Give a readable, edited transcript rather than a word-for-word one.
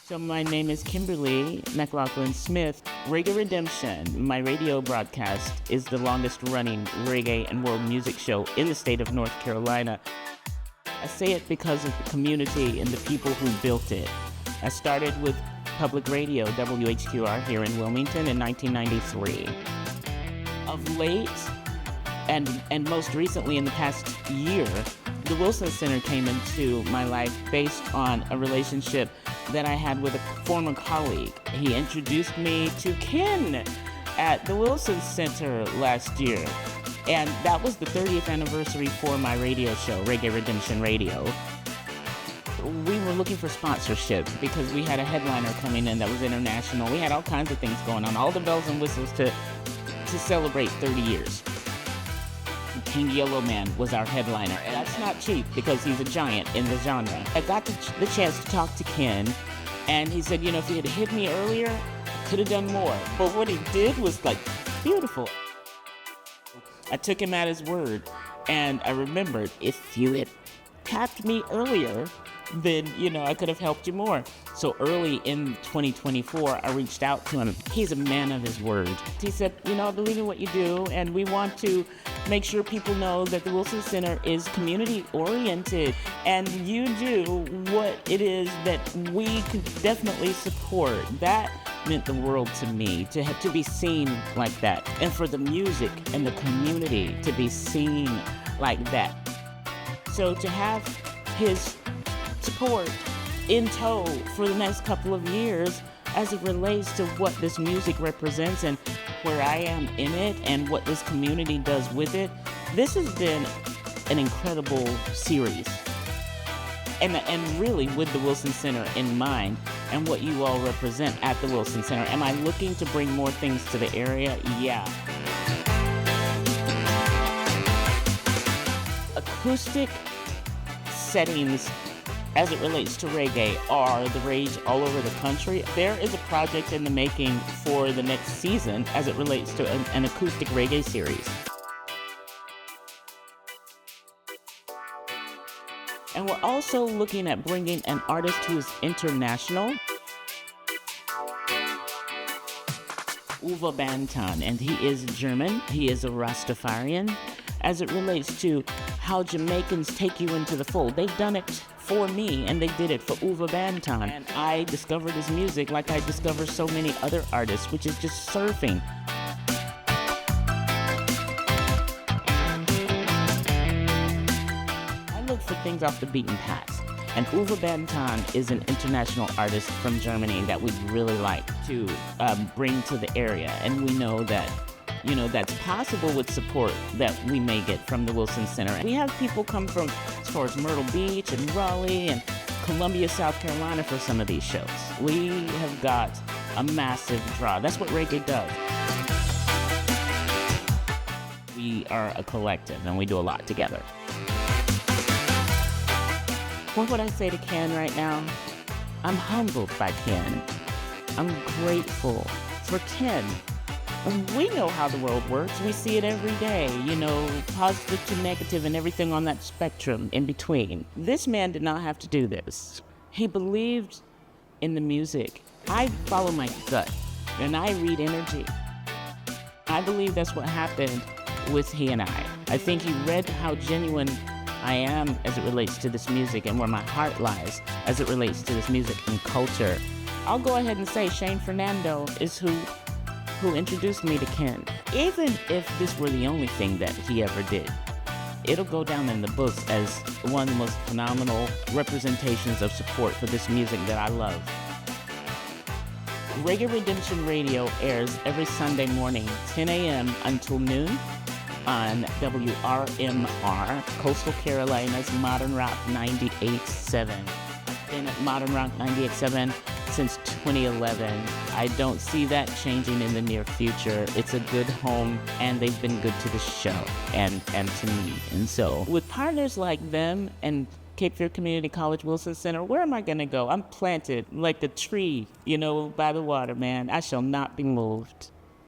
So my name is Kimberly McLaughlin Smith. Reggae Redemption, my radio broadcast, is the longest running reggae and world music show in the state of North Carolina. I say it because of the community and the people who built it. I started with public radio, WHQR, here in Wilmington in 1993. Of late, and most recently in the past year, the Wilson Center came into my life based on a relationship that I had with a former colleague. He introduced me to Ken at the Wilson Center last year. And that was the 30th anniversary for my radio show, Reggae Redemption Radio. We were looking for sponsorship because we had a headliner coming in that was international. We had all kinds of things going on, all the bells and whistles to celebrate 30 years. King Yellowman was our headliner, and that's not cheap because he's a giant in the genre. I got the chance to talk to Ken, and he said, if he had hit me earlier, I could have done more. But what he did was beautiful. I took him at his word, and I remembered, if you had tapped me earlier, then, I could have helped you more. So early in 2024, I reached out to him. He's a man of his word. He said, I believe in what you do, and we want to make sure people know that the Wilson Center is community-oriented, and you do what it is that we could definitely support. That meant the world to me, to be seen like that, and for the music and the community to be seen like that. So to have his support in tow for the next couple of years as it relates to what this music represents and where I am in it and what this community does with it, this has been an incredible series. And really with the Wilson Center in mind and what you all represent at the Wilson Center. Am I looking to bring more things to the area? Yeah. Acoustic settings as it relates to reggae are the rage all over the country. There is a project in the making for the next season as it relates to an acoustic reggae series. And we're also looking at bringing an artist who is international, Uwe Banton, and he is German. He is a Rastafarian. As it relates to how Jamaicans take you into the fold, they've done it for me, and they did it for Uwe Banton. And I discovered his music like I discover so many other artists, which is just surfing. I look for things off the beaten path. And Uwe Banton is an international artist from Germany that we'd really like to bring to the area. And we know that that's possible with support that we may get from the Wilson Center. We have people come from as far as Myrtle Beach and Raleigh and Columbia, South Carolina for some of these shows. We have got a massive draw. That's what reggae does. We are a collective and we do a lot together. What would I say to Ken right now? I'm humbled by Ken. I'm grateful for Ken. We know how the world works. We see it every day, positive to negative and everything on that spectrum in between. This man did not have to do this. He believed in the music. I follow my gut and I read energy. I believe that's what happened with he and I. I think he read how genuine I am as it relates to this music and where my heart lies as it relates to this music and culture. I'll go ahead and say Shane Fernando is who introduced me to Ken. Even if this were the only thing that he ever did, it'll go down in the books as one of the most phenomenal representations of support for this music that I love. Reggae Redemption Radio airs every Sunday morning, 10 a.m. until noon on WRMR, Coastal Carolina's Modern Rock 98.7. I've been at Modern Rock 98.7 since 2011. I don't see that changing in the near future. It's a good home, and they've been good to the show and to me. And so, with partners like them and Cape Fear Community College Wilson Center, where am I going to go? I'm planted like a tree, by the water, man. I shall not be moved.